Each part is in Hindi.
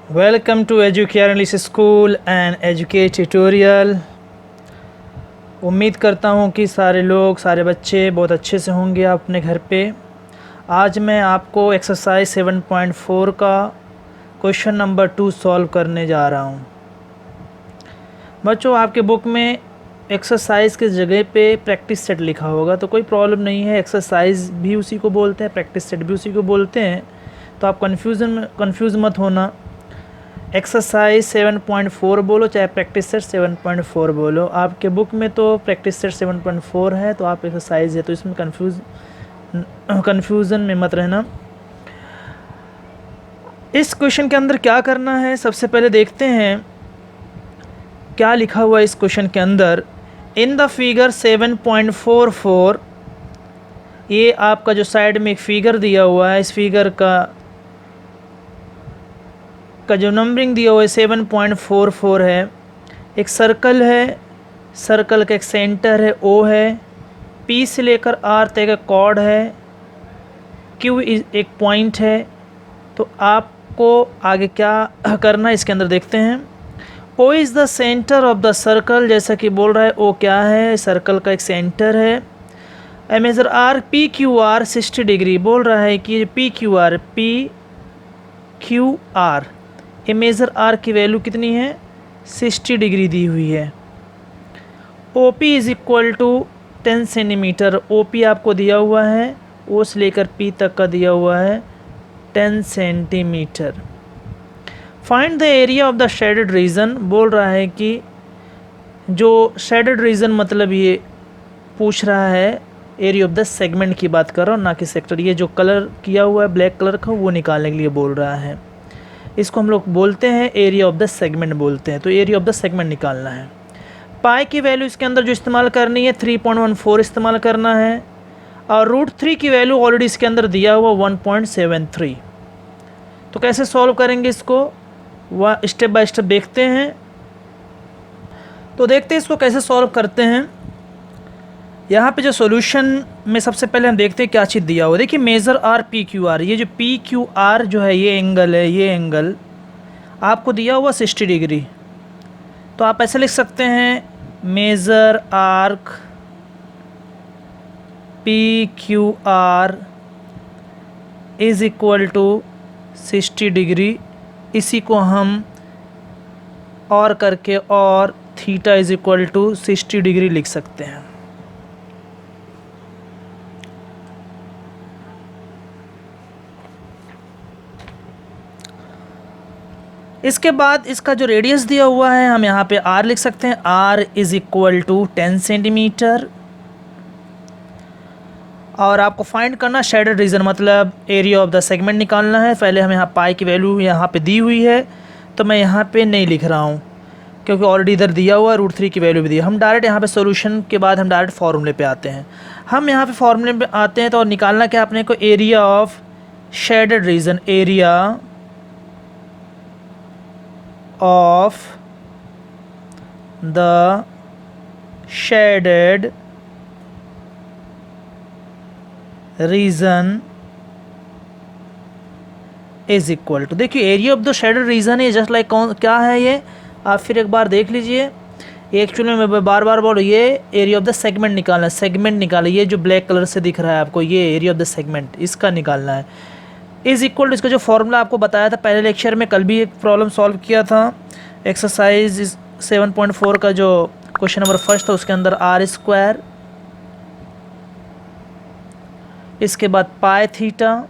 Welcome to Educare English school and educate tutorial. उम्मीद करता हूँ कि सारे बच्चे बहुत अच्छे से होंगे आप अपने घर पे। आज मैं आपको एक्सरसाइज 7.4 का क्वेश्चन नंबर 2 सॉल्व करने जा रहा हूँ। बच्चों, आपके बुक में एक्सरसाइज की जगह पे प्रैक्टिस सेट लिखा होगा, तो कोई प्रॉब्लम नहीं है। एक्सरसाइज भी उसी को बोलते हैं, प्रैक्टिस सेट भी उसी को बोलते हैं, तो आप कन्फ्यूज़ मत होना। एक्सरसाइज 7.4 बोलो चाहे प्रैक्टिस सेट 7.4 बोलो, आपके बुक में तो प्रैक्टिस सेट 7.4 है, तो आप एक्सरसाइज है, तो इसमें कन्फ्यूज़न में मत रहना। इस क्वेश्चन के अंदर क्या करना है, सबसे पहले देखते हैं क्या लिखा हुआ है इस क्वेश्चन के अंदर। इन द फिगर 7.44, ये आपका जो साइड में एक फिगर दिया हुआ है, इस फिगर का जो नंबरिंग दिया हुआ है 7.44 है। एक सर्कल है, सर्कल का एक सेंटर है O है, P से लेकर R तक का कॉर्ड है, Q एक पॉइंट है। तो आपको आगे क्या करना है इसके अंदर देखते हैं। O is the centre of the circle, जैसा कि बोल रहा है O क्या है, सर्कल का एक सेंटर है। आई मेजर R PQR 60 डिग्री, बोल रहा है कि PQR ये मेज़र R की वैल्यू कितनी है, 60 डिग्री दी हुई है। OP is equal to 10 centimetre, OP आपको दिया हुआ है, O से लेकर P तक का दिया हुआ है 10 centimetre. Find the area of the shaded reason, बोल रहा है कि जो शेडेड रीजन मतलब ये पूछ रहा है एरिया ऑफ द सेगमेंट की बात कर रहा हूँ, ना कि सेक्टर। ये जो कलर किया हुआ है ब्लैक कलर का, वो निकालने के लिए बोल रहा है। इसको हम लोग बोलते हैं एरिया ऑफ द सेगमेंट बोलते हैं, तो एरिया ऑफ द सेगमेंट निकालना है। पाई की वैल्यू इसके अंदर जो इस्तेमाल करनी है 3.14 इस्तेमाल करना है, और √3 की वैल्यू ऑलरेडी इसके अंदर दिया हुआ 1.73। तो कैसे सॉल्व करेंगे इसको, वह स्टेप बाय स्टेप देखते हैं। तो देखते हैं इसको कैसे सॉल्व करते हैं। यहाँ पे जो सॉल्यूशन में सबसे पहले हम देखते हैं क्या चीज़ दिया हुआ। देखिए मेज़र R PQR, ये जो PQR जो है ये एंगल है, ये एंगल आपको दिया हुआ 60 डिग्री। तो आप ऐसे लिख सकते हैं measure arc PQR is equal to 60 degree. इसी को हम और करके और theta is equal to 60 degree लिख सकते हैं। इसके बाद इसका जो रेडियस दिया हुआ है हम यहाँ पे R लिख सकते हैं, R is equal to 10 centimetre. और आपको फाइंड करना शेडेड रीजन मतलब एरिया ऑफ द सेगमेंट निकालना है। पहले हम यहाँ पाई की वैल्यू यहाँ पे दी हुई है, तो मैं यहाँ पे नहीं लिख रहा हूँ क्योंकि ऑलरेडी इधर दिया हुआ है, √3 की वैल्यू भी दी। हम डायरेक्ट यहाँ पे सॉल्यूशन के बाद हम डायरेक्ट फार्मूले पे आते हैं। हम यहाँ पे फार्मूले पे आते हैं तो निकालना क्या अपने को, area of shaded region, area of the shaded region is equal to, देखिए area of the shaded reason है जस्ट लाइक क्या है ये, आप फिर एक बार देख लीजिए। एक्चुअली मैं बार बार बोल, ये एरिया ऑफ द सेगमेंट निकालना है, सेगमेंट निकाला, ये जो ब्लैक कलर से दिख रहा है आपको, ये एरिया ऑफ द सेगमेंट, इसका निकालना है। इज़ इक्वल टू, इसका जो फॉर्मूला आपको बताया था पहले लेक्चर में, कल भी एक प्रॉब्लम सॉल्व किया था एक्सरसाइज 7.4 का जो क्वेश्चन नंबर फर्स्ट था, उसके अंदर R², इसके बाद पाई थीटा,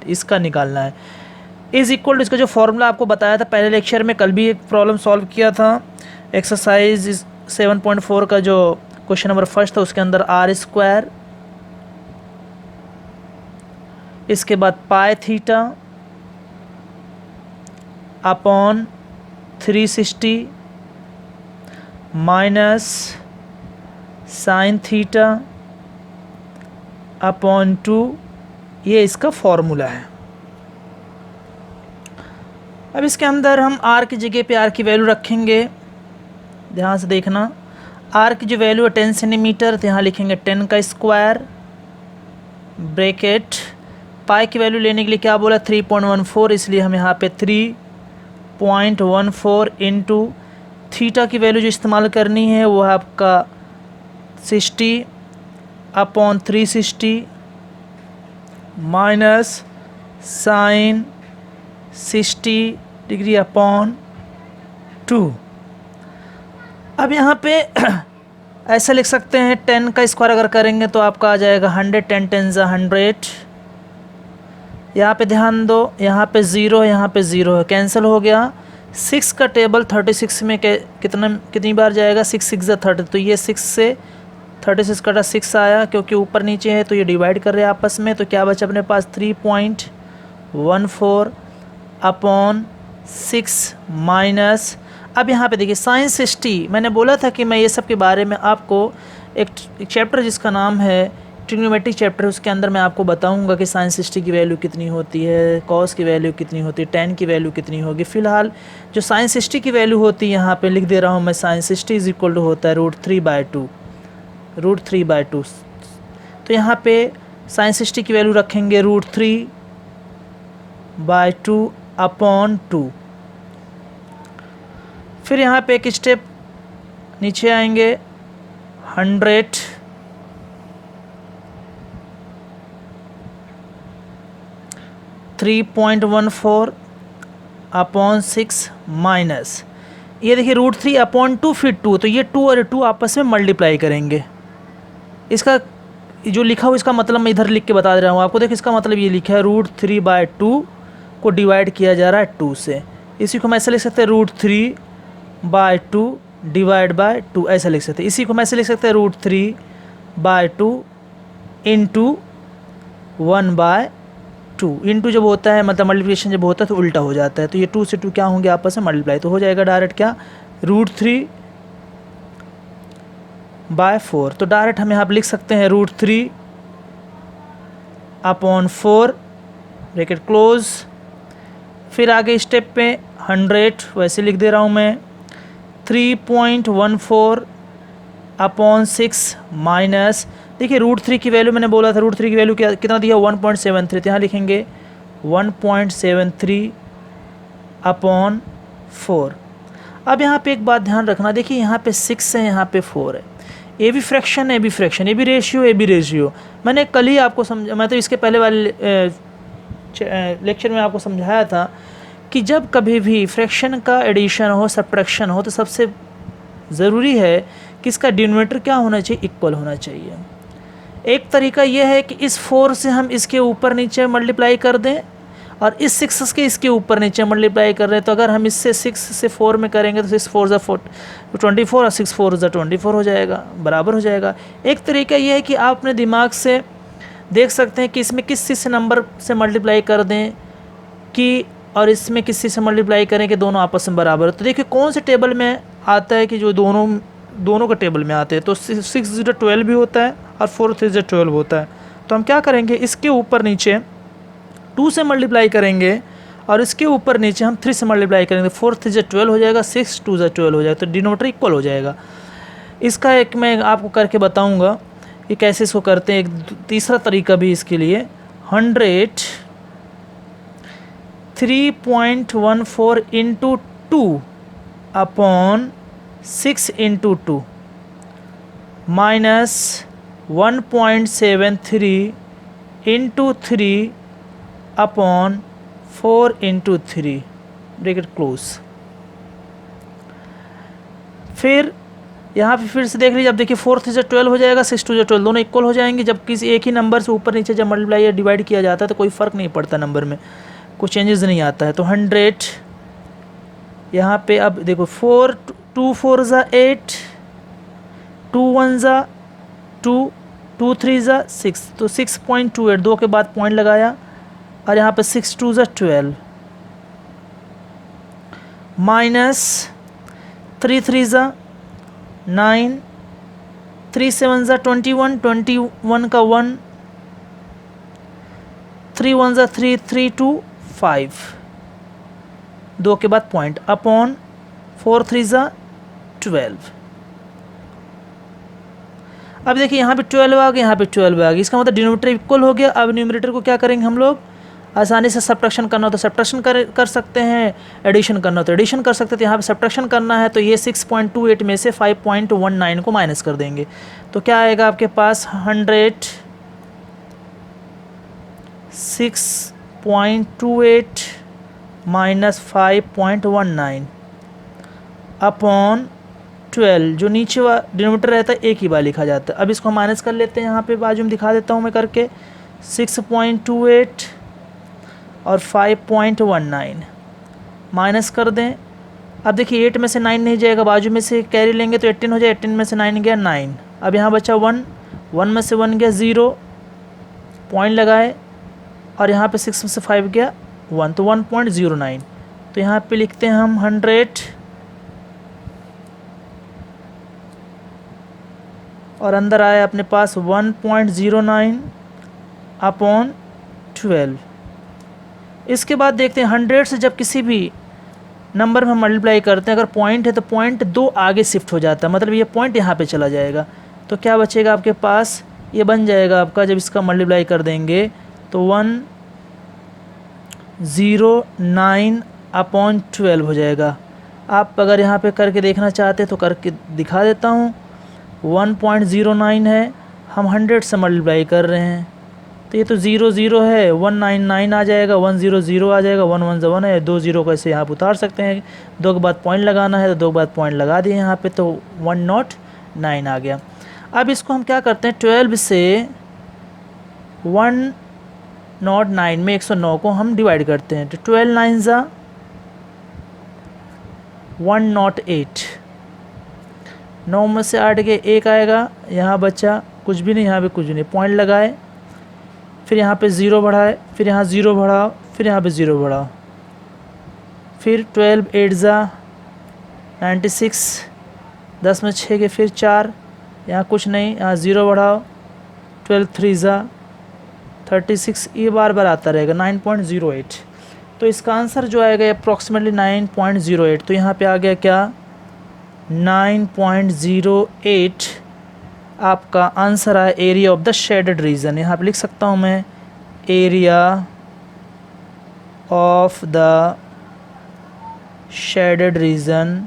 इसका निकालना है। इज़ इक्वल टू, इसका जो फॉर्मूला आपको बताया था पहले लेक्चर में, कल भी एक प्रॉब्लम सॉल्व किया था एक्सरसाइज 7.4 का जो क्वेश्चन नंबर फर्स्ट था, उसके अंदर R², इसके बाद pi theta upon 360 minus sine theta upon 2, ये इसका फॉर्मूला है। अब इसके अंदर हम R की जगह पे R की वैल्यू रखेंगे, ध्यान से देखना। R की जो वैल्यू है 10 सेंटीमीटर, तो यहाँ लिखेंगे 10 का स्क्वायर ब्रैकेट पाई की वैल्यू लेने के लिए क्या बोला 3.14, इसलिए हम यहाँ पे 3.14 इंटू थीटा की वैल्यू जो इस्तेमाल करनी है वो है आपका 60/360 माइनस साइन 60 डिग्री अपॉन 2। अब यहाँ पे ऐसा लिख सकते हैं 10 का स्क्वायर अगर करेंगे तो आपका आ जाएगा 100, 10 10 ज़ा 100। यहाँ पे ध्यान दो, यहाँ पे 0 यहाँ पे 0 है, कैंसिल हो गया। 6 का टेबल 36 में कितनी बार जाएगा, 6 6 ज़ा 30, तो ये 6 से 36 कटा 6 आया, क्योंकि ऊपर नीचे है तो ये डिवाइड कर रहे हैं आपस में। तो क्या बचा अपने पास 3.14 अपॉन 6 माइनस, अब यहाँ पे देखिए साइन 60, मैंने बोला था कि मैं ये सब के बारे में आपको एक चैप्टर जिसका नाम है ट्रिग्नोमेट्रिक चैप्टर, उसके अंदर मैं आपको बताऊंगा कि साइन 60 की वैल्यू कितनी होती है, कॉस की वैल्यू कितनी होती है, टेन की वैल्यू कितनी होगी। फिलहाल जो साइन 60 की वैल्यू होती है यहाँ पे लिख दे रहा हूँ मैं, साइन 60 इज इक्वल टू होता है √3/2, √3/2। तो यहाँ पे साइन 60 की वैल्यू रखेंगे √3/2 अपॉन 2। फिर यहाँ पे एक स्टेप नीचे आएंगे, 100 3.14 अपॉन 6 माइनस, ये देखिए √3/2 फिर 2, तो ये 2 और 2 आपस में मल्टीप्लाई करेंगे। इसका जो लिखा हुआ इसका मतलब मैं इधर लिख के बता दे रहा हूँ आपको। देखिए इसका मतलब ये लिखा है √3/2 को डिवाइड किया जा रहा है 2 से, इसी को हम ऐसे लिख सकते हैं √3/2 डिवाइड बाय 2, ऐसा लिख सकते हैं। इसी को हम ऐसे लिख सकते हैं √3/2 इंटू 1/2। इंटू जब होता है मतलब मल्टीप्लिकेशन जब होता है तो उल्टा हो जाता है, तो ये 2 से 2 क्या होंगे आपस में मल्टीप्लाई, तो हो जाएगा डायरेक्ट क्या √3/4। तो डायरेक्ट हम यहाँ पर लिख सकते हैं √3/4 ब्रैकेट क्लोज। फिर आगे स्टेप पे 100 वैसे लिख दे रहा हूँ मैं, 3.14 अपॉन 6 माइनस, देखिए √3 की वैल्यू मैंने बोला था, √3 की वैल्यू कितना दिया 1.73, तो यहाँ लिखेंगे 1.73 अपॉन 4। अब यहाँ पे एक बात ध्यान रखना, देखिए यहाँ पे 6 है, यहाँ पे 4 है, ए भी फ्रैक्शन है, ए भी फ्रैक्शन, ए भी रेशियो, ए भी रेशियो। मैंने कल ही आपको मैं तो इसके पहले वाले लेक्चर में आपको समझाया था कि जब कभी भी फ्रैक्शन का एडिशन हो, सब्ट्रैक्शन हो, तो सबसे ज़रूरी है कि इसका डिनोमिनेटर क्या होना चाहिए, इक्वल होना चाहिए। एक तरीका यह है कि इस 4 से हम इसके ऊपर नीचे मल्टीप्लाई कर दें और इस 6 के इसके ऊपर नीचे मल्टीप्लाई कर रहे हैं, तो अगर हम इससे 6 से 4 में करेंगे तो 6 4 24 और 6 4 24 हो जाएगा, बराबर हो जाएगा। एक तरीका यह है कि आप अपने दिमाग से देख सकते हैं कि इसमें किस चीज़ से नंबर से मल्टीप्लाई कर दें कि, और इसमें किस चीज़ से मल्टीप्लाई करें कि दोनों आपस में बराबर। तो देखिए कौन से टेबल में आता है कि जो दोनों का टेबल में आते हैं, तो 6 0 12 भी होता है और 4 3 12 होता है। तो हम क्या करेंगे, इसके ऊपर नीचे 2 से मल्टीप्लाई करेंगे और इसके ऊपर नीचे हम 3 से मल्टीप्लाई करेंगे, 4 3 12 हो जाएगा, 6 2 12 हो जाएगा, तो डिनोमिनेटर इक्वल हो जाएगा। इसका एक मैं आपको करके बताऊंगा कि कैसे इसको करते हैं। एक तीसरा तरीका भी इसके लिए, 100 3.14 into 2 upon 6 into 2 minus 1.73 into 3 upon 4 into 3 bracket close. फिर यहाँ पे फिर से देख लीजिए, अब देखिए 4 3 12 हो जाएगा, 6 2 12 दोनों इक्वल हो जाएंगे। जब किसी एक ही नंबर से ऊपर नीचे जब मल्टीप्लाई या डिवाइड किया जाता है तो कोई फ़र्क नहीं पड़ता, नंबर में कुछ चेंजेस नहीं आता है। तो 100 यहाँ पे अब देखो 4 2 4 ज़ा 8, 2 1 ज़ा 2, 2 3 ज़ा 6, तो 6.28, 2 के बाद पॉइंट लगाया और यहाँ पे 6 2 ज़ा 12 माइनस 3 3 ज़ा 9, 3 7 ज़ा 21, 21 का 1, 3 1 ज़ा 3, 3 2 5, 2 के बाद पॉइंट अपॉन 4 3 ज़ा 12। अब देखिए यहाँ पे 12 आ गया, यहाँ पे 12 आ गया, इसका मतलब डिनोमिनेटर इक्वल हो गया। अब न्यूमरेटर को क्या करेंगे हम लोग, आसानी से सब्ट्रैक्शन करना हो तो सब्ट्रैक्शन कर सकते हैं, एडिशन करना हो तो एडिशन कर सकते हैं। तो यहाँ पे सब्ट्रैक्शन करना है तो ये 6.28 में से 5.19 को माइनस कर देंगे तो क्या आएगा आपके पास 6.28 माइनस 5.19 अपॉन 12, जो नीचे डिनोमिनेटर रहता है एक ही बार लिखा जाता है। अब इसको माइनस कर लेते हैं, यहाँ पे बाजू में दिखा देता हूँ मैं करके, 6.28 और 5.19 माइनस कर दें। अब देखिए 8 में से 9 नहीं जाएगा, बाजू में से कैरी लेंगे तो 18 हो जाए, 18 में से 9 गया 9। अब यहाँ बचा 1, 1 में से 1 गया 0, पॉइंट लगाए, और यहाँ पे 6 में से 5 गया 1, तो 1.09। तो यहाँ पे लिखते हैं हम 100 और अंदर आया अपने पास 1.09 अपॉन 12। इसके बाद देखते हैं 100 से जब किसी भी नंबर में मल्टीप्लाई करते हैं, अगर पॉइंट है तो पॉइंट 2 आगे शिफ्ट हो जाता है, मतलब ये पॉइंट यहाँ पे चला जाएगा। तो क्या बचेगा आपके पास, ये बन जाएगा आपका, जब इसका मल्टीप्लाई कर देंगे तो 109 अपॉन 12 हो जाएगा। आप अगर यहाँ पे करके देखना चाहते हैं तो करके दिखा देता हूँ। 1.09 है, हम 100 से मल्टीप्लाई कर रहे हैं तो ये तो 0 0 है, 199 आ जाएगा, 100 आ जाएगा, 1 1 1 है, 2 0 को ऐसे यहाँ पर उतार सकते हैं। 2 के बाद पॉइंट लगाना है तो 2 के बाद पॉइंट लगा दिए यहाँ पे, तो 109 आ गया। अब इसको हम क्या करते हैं, 12 से 109 में 109 को हम डिवाइड करते हैं, तो 12 9 ज़ा 108, 9 में से 8 के 1 आएगा, यहाँ बचा कुछ भी नहीं, यहाँ पे कुछ भी नहीं, पॉइंट लगाए, फिर यहाँ पे 0 बढ़ाए, फिर यहाँ 0 बढ़ाओ, फिर यहाँ पे 0 बढ़ाओ, फिर 12 8 ज़ा 96, 10 में 6 के फिर 4, यहाँ कुछ नहीं, यहाँ 0 बढ़ाओ, 12 3 ज़ा 36, ये बार बार आता रहेगा 9.08। तो इसका आंसर जो आएगा अप्रॉक्सीमेटली 9.08। तो यहाँ पे आ गया क्या, 9.08 आपका आंसर है area of the shaded region. यहाँ पे लिख सकता हूँ मैं, area of the shaded region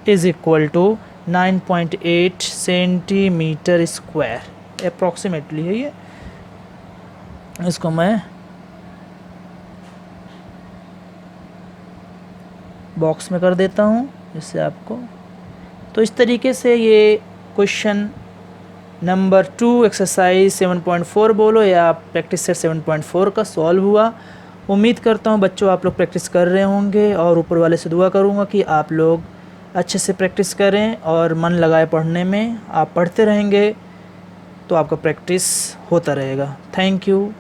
is equal to 9.8 centimetre square approximately है ये। इसको मैं बॉक्स में कर देता हूँ इससे आपको। तो इस तरीके से ये क्वेश्चन नंबर 2 एक्सरसाइज 7.4 बोलो या प्रैक्टिस सेट 7.4 का सॉल्व हुआ। उम्मीद करता हूँ बच्चों आप लोग प्रैक्टिस कर रहे होंगे, और ऊपर वाले से दुआ करूँगा कि आप लोग अच्छे से प्रैक्टिस करें और मन लगाए पढ़ने में। आप पढ़ते रहेंगे तो आपका प्रैक्टिस होता रहेगा। Thank you.